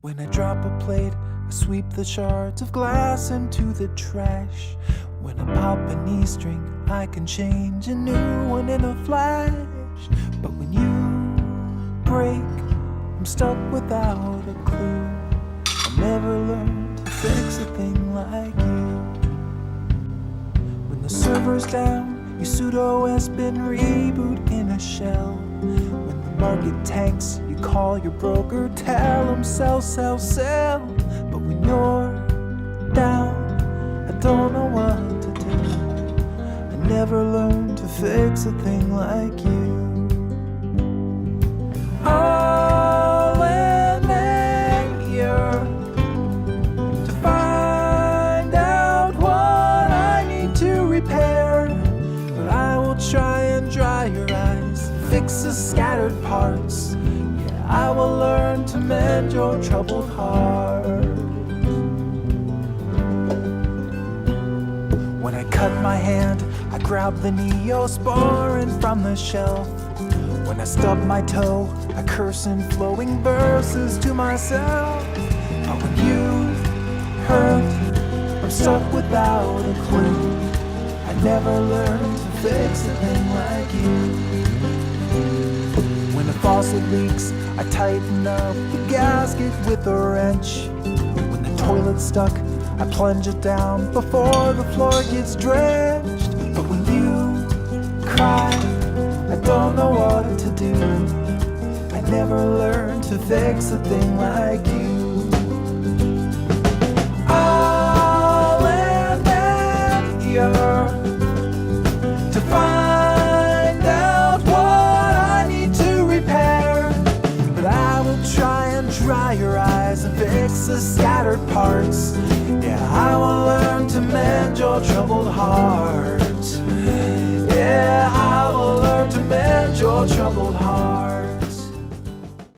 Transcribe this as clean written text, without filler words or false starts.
When I drop a plate, I sweep the shards of glass into the trash. When I pop an E-string, I can change a new one in a flash. But when you break, I'm stuck without a clue. I'll never learn to fix a thing like you. When the server's down, your pseudo-S been reboot in a shell. When the market tanks, you call your broker, tell him sell, sell, sell. But when you're down, I don't know what to do. I never learned to fix a thing like you. I'll endeavor to find out what I need to repair. But I will try and dry your eyes, fix the scattered parts. Yeah, I will learn to mend your troubled heart. When I cut my hand, I grab the Neosporin from the shelf. When I stub my toe, I curse in flowing verses to myself. But when you hurt, I'm stuck without a clue. I never learned to fix a thing like you. When a faucet leaks, I tighten up the gasket with a wrench. When the toilet's stuck, I plunge it down before the floor gets drenched. But when you cry, I don't know what to do. I never learned to fix a thing like you. I'll endeavor to find out what I need to repair. But I will try and dry your eyes and fix the scattered parts. Yeah, I will learn to mend your troubled heart. Yeah, I will learn to mend your troubled heart.